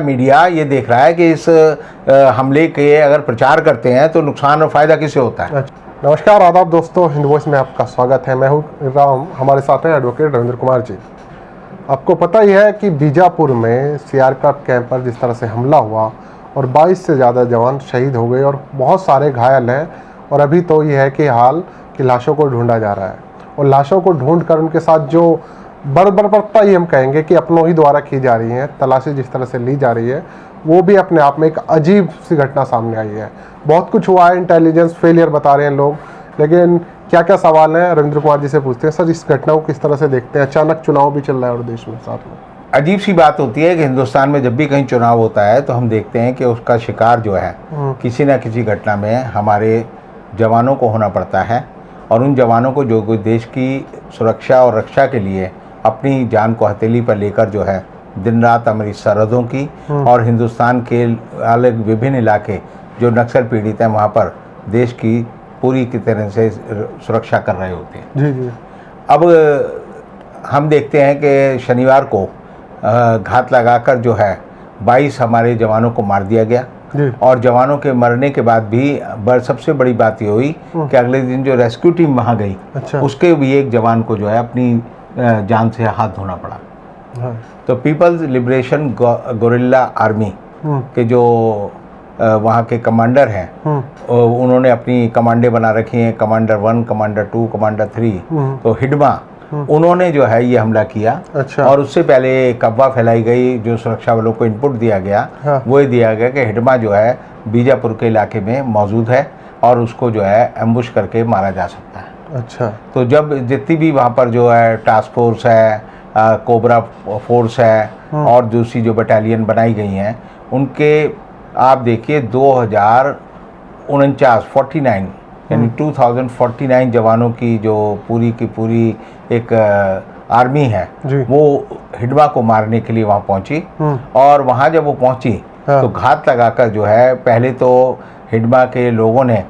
Media ये देख रहा है कि इस हमले के अगर प्रचार करते हैं तो नुकसान और फायदा किसे होता है। नमस्कार, आदाब दोस्तों, हिंद वॉइस में आपका स्वागत है। मैं हूं राम, हमारे साथ हैं एडवोकेट रविंद्र कुमार जी। आपको पता ही है कि बीजापुर में सीआरपीएफ कैंप पर जिस तरह से हमला हुआ और 22 से ज़्यादा जवान शहीद हो गए और बहुत सारे घायल हैं। और अभी तो ये है कि हाल कि लाशों को ढूंढा जा रहा है और लाशों को ढूंढ कर उनके साथ जो बर्बरता ही हम कहेंगे कि अपनों ही द्वारा की जा रही है, तलाशी जिस तरह से ली जा रही है, वो भी अपने आप में एक अजीब सी घटना सामने आई है। बहुत कुछ हुआ है, इंटेलिजेंस फेलियर बता रहे हैं लोग, लेकिन क्या क्या सवाल हैं रविंद्र कुमार जी से पूछते हैं। सर, इस घटना को किस तरह से देखते हैं? अचानक चुनाव भी चल रहा है और देश में साथ में अजीब सी बात होती है कि हिंदुस्तान में जब भी कहीं चुनाव होता है तो हम देखते हैं कि उसका शिकार जो है किसी न किसी घटना में हमारे जवानों को होना पड़ता है। और उन जवानों को जो देश की सुरक्षा और रक्षा के लिए अपनी जान को हथेली पर लेकर जो है दिन रात हमारी सरहदों की और हिंदुस्तान के अलग विभिन्न इलाके जो नक्सल पीड़ित हैं वहाँ पर देश की पूरी की तरह से सुरक्षा कर रहे होते हैं। जी जी। अब हम देखते हैं कि शनिवार को घात लगाकर जो है 22 हमारे जवानों को मार दिया गया। और जवानों के मरने के बाद भी सबसे बड़ी बात ये हुई कि अगले दिन जो रेस्क्यू टीम वहाँ गई, उसके भी एक जवान को जो है अपनी जान से हाथ धोना पड़ा। तो पीपल्स लिबरेशन गोरिल्ला आर्मी के जो वहाँ के कमांडर हैं, उन्होंने अपनी कमांडे बना रखी हैं, कमांडर 1, कमांडर 2, कमांडर 3। तो हिडमा उन्होंने जो है ये हमला किया। और उससे पहले एक अफवाह फैलाई गई, जो सुरक्षा वालों को इनपुट दिया गया वो ये दिया गया कि हिडमा जो है बीजापुर के इलाके में मौजूद है और उसको जो है एम्बुश करके मारा जा सकता है। अच्छा। तो जब जितनी भी वहाँ पर जो है टास्क फोर्स है, कोबरा फोर्स है और दूसरी जो बटालियन बनाई गई हैं, उनके आप देखिए 2049 यानी 2049 जवानों की जो पूरी की पूरी एक आर्मी है वो हिडमा को मारने के लिए वहाँ पहुँची। और वहाँ जब वो पहुँची तो घात लगाकर जो है पहले तो हिडमा के लोगों ने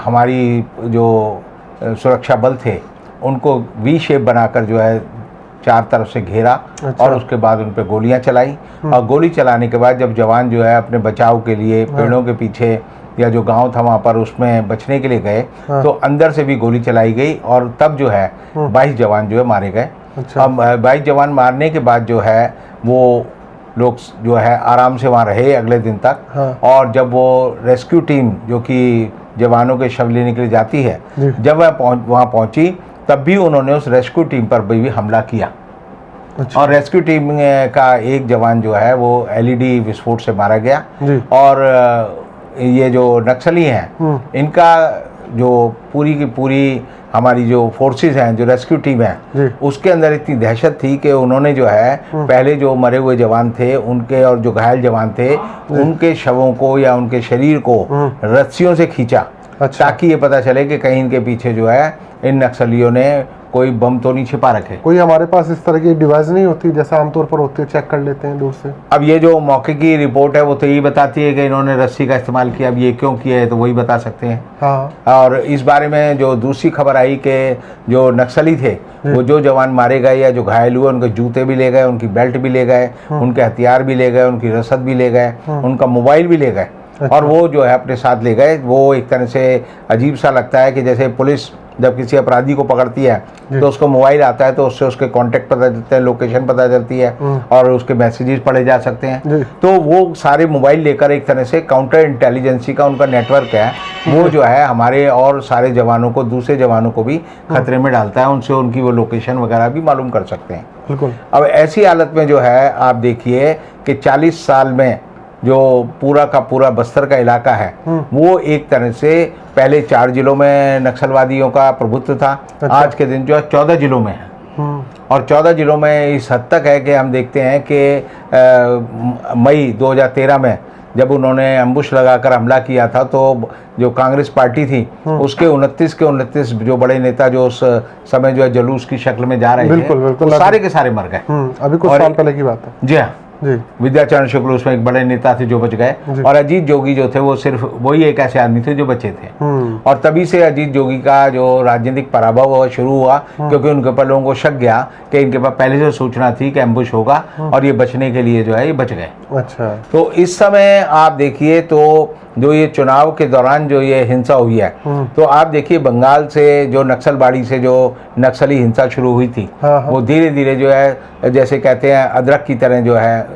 हमारी जो सुरक्षा बल थे उनको वी शेप बनाकर जो है चार तरफ से घेरा। और उसके बाद उन पर गोलियां चलाई। और गोली चलाने के बाद जब जवान जो है अपने बचाव के लिए पेड़ों के पीछे या जो गांव था वहाँ पर उसमें बचने के लिए गए तो अंदर से भी गोली चलाई गई और तब जो है 22 जवान जो है मारे गए। अब 22 जवान मारने के बाद जो है वो लोग जो है आराम से वहाँ रहे अगले दिन तक। और जब वो रेस्क्यू टीम जो कि जवानों के शव लेने के लिए जाती है, जब वहाँ पहुँची तब भी उन्होंने उस रेस्क्यू टीम पर भी हमला किया। और रेस्क्यू टीम का एक जवान जो है वो एलईडी विस्फोट से मारा गया। और ये जो नक्सली हैं इनका जो पूरी की पूरी हमारी जो फोर्सेस हैं, जो रेस्क्यू टीम है, उसके अंदर इतनी दहशत थी कि उन्होंने जो है पहले जो मरे हुए जवान थे उनके और जो घायल जवान थे उनके शवों को या उनके शरीर को रस्सियों से खींचा। ताकि ये पता चले कि कहीं इनके पीछे जो है इन नक्सलियों ने कोई बम तो नहीं छिपा रखे। कोई हमारे पास इस तरह की डिवाइस नहीं होती जैसा आमतौर पर होती है, चेक कर लेते हैं दूर से। अब ये जो मौके की रिपोर्ट है वो तो यही बताती है कि इन्होंने रस्सी का इस्तेमाल किया। अब ये क्यों किया है तो वही बता सकते हैं। और इस बारे में जो दूसरी खबर आई कि जो नक्सली थे वो जो जवान मारे गए या जो घायल हुए उनके जूते भी ले गए, उनकी बेल्ट भी ले गए, उनके हथियार भी ले गए, उनकी रसद भी ले गए, उनका मोबाइल भी ले गए। और वो जो है अपने साथ ले गए। वो एक तरह से अजीब सा लगता है कि जैसे पुलिस जब किसी अपराधी को पकड़ती है तो उसको मोबाइल आता है तो उससे उसके कांटेक्ट पता चलते हैं, लोकेशन पता चलती है और उसके मैसेजेस पढ़े जा सकते हैं। तो वो सारे मोबाइल लेकर एक तरह से काउंटर इंटेलिजेंसी का उनका नेटवर्क है, वो जो है हमारे और सारे जवानों को, दूसरे जवानों को भी खतरे में डालता है। उनसे उनकी वो लोकेशन वगैरह भी मालूम कर सकते हैं। बिल्कुल। अब ऐसी हालत में जो है आप देखिए कि 40 साल में जो पूरा का पूरा बस्तर का इलाका है वो एक तरह से पहले 4 जिलों में नक्सलवादियों का प्रभुत्व था। आज के दिन जो है 14 जिलों में है। और 14 जिलों में इस हद तक है कि हम देखते हैं कि मई 2013 में जब उन्होंने एम्बुश लगाकर हमला किया था तो जो कांग्रेस पार्टी थी उसके 29 के 29 जो बड़े नेता जो उस समय जो है जुलूस की शक्ल में जा रहे थे, वो सारे के सारे मर गए। अभी कुछ साल पहले की बात है। जी हाँ। विद्याचरण शुक्ल उसमें एक बड़े नेता थे जो बच गए, और अजीत जोगी जो थे वो सिर्फ वही एक ऐसे आदमी थे जो बचे थे। और तभी से अजीत जोगी का जो राजनीतिक पराभव शुरू हुआ, क्योंकि उनके ऊपर लोगों को शक गया कि इनके पास पहले से सूचना थी कि एम्बुश होगा, और ये बचने के लिए जो है ये बच गए। अच्छा। तो इस समय आप देखिए तो जो ये चुनाव के दौरान जो ये हिंसा हुई है, तो आप देखिए बंगाल से जो नक्सलबाड़ी से जो नक्सली हिंसा शुरू हुई थी, वो धीरे धीरे जो है जैसे कहते हैं अदरक की तरह जो है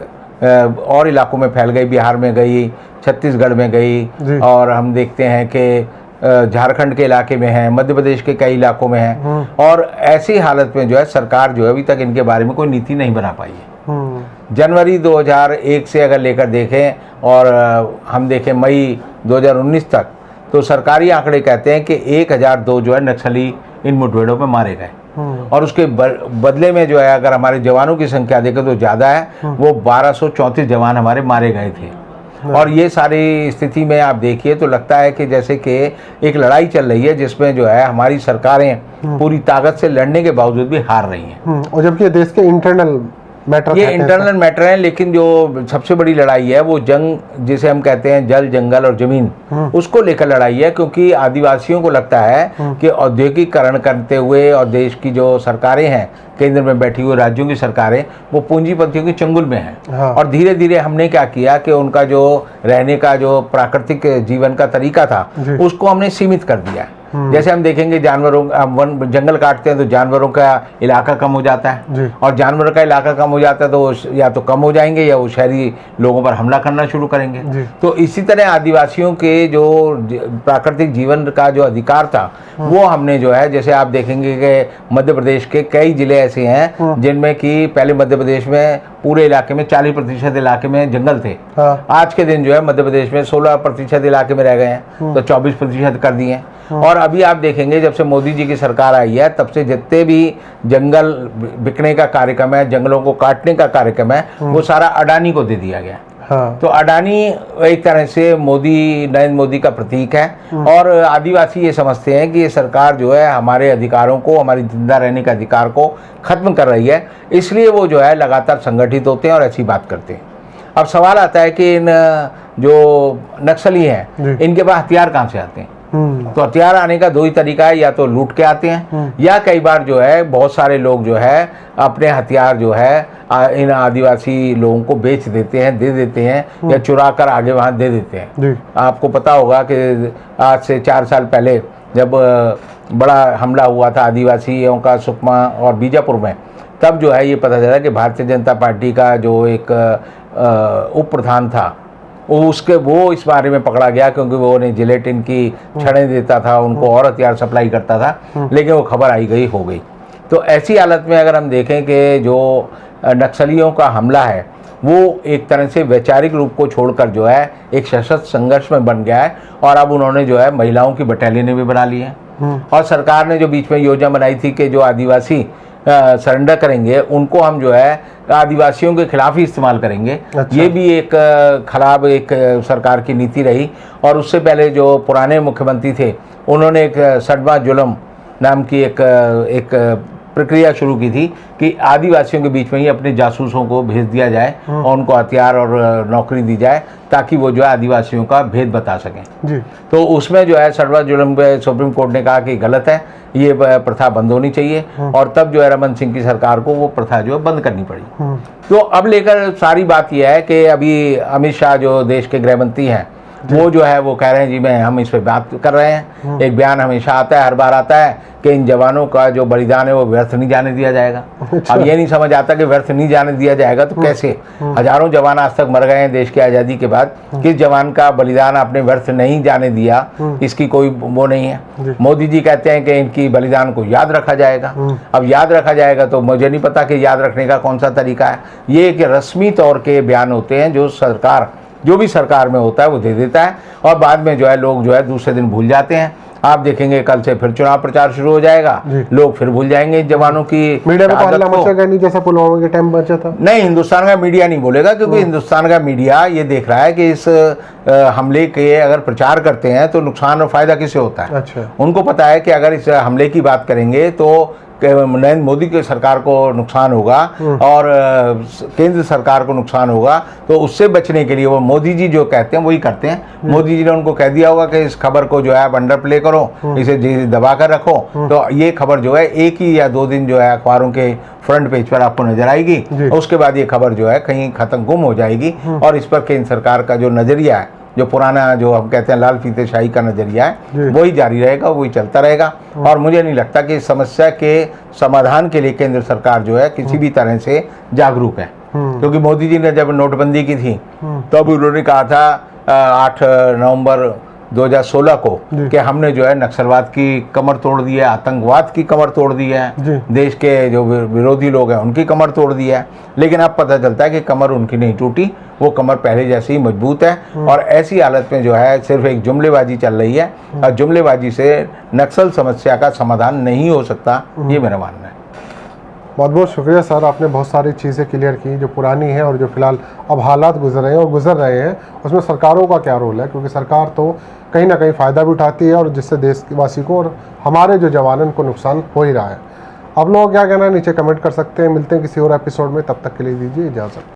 और इलाकों में फैल गई, बिहार में गई, छत्तीसगढ़ में गई, और हम देखते हैं कि झारखंड के इलाके में है, मध्य प्रदेश के कई इलाकों में है। और ऐसी हालत में जो है सरकार जो है अभी तक इनके बारे में कोई नीति नहीं बना पाई है। जनवरी 2001 से अगर लेकर देखें और हम देखें मई 2019 तक, तो सरकारी आंकड़े कहते हैं कि 1002 जो है नक्सली इन मुठभेड़ों में मारे गए, और उसके बदले में जो है अगर हमारे जवानों की संख्या देखें तो ज़्यादा है, वो 1234 जवान हमारे मारे गए थे। और ये सारी स्थिति में आप देखिए तो लगता है कि जैसे कि एक लड़ाई चल रही है जिसमें जो है हमारी सरकारें पूरी ताकत से लड़ने के बावजूद भी हार रही हैं। और जबकि देश के इंटरनल मैटर, ये इंटरनल मैटर है, लेकिन जो सबसे बड़ी लड़ाई है वो जंग जिसे हम कहते हैं जल, जंगल और जमीन, उसको लेकर लड़ाई है। क्योंकि आदिवासियों को लगता है कि औद्योगिकरण करते हुए और देश की जो सरकारें हैं, केंद्र में बैठी हुई राज्यों की सरकारें, वो पूंजीपतियों के चंगुल में हैं। और धीरे धीरे हमने क्या किया कि उनका जो रहने का जो प्राकृतिक जीवन का तरीका था उसको हमने सीमित कर दिया। जैसे हम देखेंगे जानवरों वन जंगल काटते हैं तो जानवरों का इलाका कम हो जाता है, और जानवरों का इलाका कम हो जाता है तो वो या तो कम हो जाएंगे या वो शहरी लोगों पर हमला करना शुरू करेंगे। तो इसी तरह आदिवासियों के जो प्राकृतिक जीवन का जो अधिकार था वो हमने जो है, जैसे आप देखेंगे कि मध्य प्रदेश के कई जिले ऐसे हैं जिनमें कि पहले मध्य प्रदेश में पूरे इलाके में 40% इलाके में जंगल थे, आज के दिन जो है मध्य प्रदेश में 16% इलाके में रह गए हैं, तो 24% कर दिए हैं। और अभी आप देखेंगे जब से मोदी जी की सरकार आई है तब से जितने भी जंगल बिकने का कार्यक्रम है, जंगलों को काटने का कार्यक्रम है, वो सारा अडानी को दे दिया गया। तो अडानी एक तरह से नरेंद्र मोदी का प्रतीक है, और आदिवासी ये समझते हैं कि ये सरकार जो है हमारे अधिकारों को, हमारी जिंदा रहने के अधिकार को खत्म कर रही है, इसलिए वो जो है लगातार संगठित होते हैं और ऐसी बात करते हैं। अब सवाल आता है कि इन जो नक्सली हैं इनके पास हथियार कहाँ से आते हैं? तो हथियार आने का दो ही तरीका है, या तो लूट के आते हैं, या कई बार जो है बहुत सारे लोग जो है अपने हथियार जो है इन आदिवासी लोगों को बेच देते हैं, दे देते हैं, या चुरा कर आगे वहाँ दे देते हैं। आपको पता होगा कि आज से 4 साल पहले जब बड़ा हमला हुआ था आदिवासियों का सुकमा और बीजापुर में, तब जो है ये पता चला कि भारतीय जनता पार्टी का जो एक उप प्रधान था वो इस बारे में पकड़ा गया, क्योंकि वो उन्हें जिलेटिन की छड़ें देता था, उनको और हथियार सप्लाई करता था, लेकिन वो खबर आई गई हो गई। तो ऐसी हालत में अगर हम देखें कि जो नक्सलियों का हमला है वो एक तरह से वैचारिक रूप को छोड़कर जो है एक सशस्त्र संघर्ष में बन गया है, और अब उन्होंने जो है महिलाओं की बटालियनें भी बना ली हैं। और सरकार ने जो बीच में योजना बनाई थी कि जो आदिवासी सरेंडर करेंगे उनको हम जो है आदिवासियों के खिलाफ ही इस्तेमाल करेंगे। अच्छा। ये भी एक खराब एक सरकार की नीति रही। और उससे पहले जो पुराने मुख्यमंत्री थे उन्होंने एक सडवा जुलम नाम की एक प्रक्रिया शुरू की थी कि आदिवासियों के बीच में ही अपने जासूसों को भेज दिया जाए और उनको हथियार और नौकरी दी जाए, ताकि वो जो है आदिवासियों का भेद बता सकें जी। तो उसमें जो है सडवा जुलम पे सुप्रीम कोर्ट ने कहा कि गलत है, ये प्रथा बंद होनी चाहिए, और तब जो है रमन सिंह की सरकार को वो प्रथा जो है बंद करनी पड़ी। तो अब लेकर सारी बात यह है कि अभी अमित शाह जो देश के गृह मंत्री हैं वो जो है वो कह रहे हैं जी हम इस पर बात कर रहे हैं। एक बयान हमेशा आता है, हर बार आता है कि इन जवानों का जो बलिदान है वो व्यर्थ नहीं जाने दिया जाएगा। अच्छा। अब ये नहीं समझ आता कि व्यर्थ नहीं जाने दिया जाएगा तो कैसे? हजारों जवान आज तक मर गए हैं देश की आज़ादी के बाद, किस जवान का बलिदान आपने व्यर्थ नहीं जाने दिया, इसकी कोई वो नहीं है। मोदी जी कहते हैं कि इनकी बलिदान को याद रखा जाएगा। अब याद रखा जाएगा तो मुझे नहीं पता कि याद रखने का कौन सा तरीका है। ये एक रस्मी तौर के बयान होते हैं जो भी सरकार में होता है वो दे देता है, और बाद में जो है लोग जो है दूसरे दिन भूल जाते हैं। आप देखेंगे कल से फिर चुनाव प्रचार शुरू हो जाएगा, लोग फिर भूल जाएंगे जवानों की मीडिया में हल्ला मचा नहीं, जैसा पुलवामा के टाइम बचा था। नहीं, हिंदुस्तान का मीडिया नहीं बोलेगा, क्योंकि हिंदुस्तान का मीडिया ये देख रहा है कि इस हमले के अगर प्रचार करते हैं तो नुकसान और फायदा किसे होता है। अच्छा। उनको पता है कि अगर इस हमले की बात करेंगे तो नरेंद्र मोदी की सरकार को नुकसान होगा और केंद्र सरकार को नुकसान होगा, तो उससे बचने के लिए वो मोदी जी जो कहते हैं वही करते हैं। मोदी जी ने उनको कह दिया होगा कि इस खबर को जो है आप अंडर प्ले करो, इसे दबा कर रखो, तो ये खबर जो है 1 ही या 2 दिन जो है अखबारों के फ्रंट पेज पर आपको नजर आएगी, और उसके बाद ये खबर जो है कहीं खत्म गुम हो जाएगी, और इस पर केंद्र सरकार का जो नजरिया है, जो पुराना जो हम कहते हैं लाल फीते शाही का नजरिया है, वही जारी रहेगा, वही चलता रहेगा। और मुझे नहीं लगता कि इस समस्या के समाधान के लिए केंद्र सरकार जो है किसी भी तरह से जागरूक है, क्योंकि मोदी जी ने जब नोटबंदी की थी तब उन्होंने कहा था 8 नवंबर 2016 को कि हमने जो है नक्सलवाद की कमर तोड़ दी है, आतंकवाद की कमर तोड़ दी है, देश के जो विरोधी लोग हैं उनकी कमर तोड़ दी है। लेकिन अब पता चलता है कि कमर उनकी नहीं टूटी, वो कमर पहले जैसी ही मजबूत है, और ऐसी हालत में जो है सिर्फ एक जुमलेबाजी चल रही है, और जुमलेबाजी से नक्सल समस्या का समाधान नहीं हो सकता, ये मेरा मानना है। बहुत बहुत शुक्रिया सर, आपने बहुत सारी चीज़ें क्लियर की जो पुरानी है और जो फिलहाल अब हालात गुजर रहे हैं और गुजर रहे हैं, उसमें सरकारों का क्या रोल है, क्योंकि सरकार तो कहीं ना कहीं फ़ायदा भी उठाती है और जिससे देशवासी को और हमारे जो जवानों को नुकसान हो ही रहा है। आप लोगों को क्या कहना है नीचे कमेंट कर सकते हैं। मिलते हैं किसी और एपिसोड में, तब तक के लिए दीजिए इजाज़त।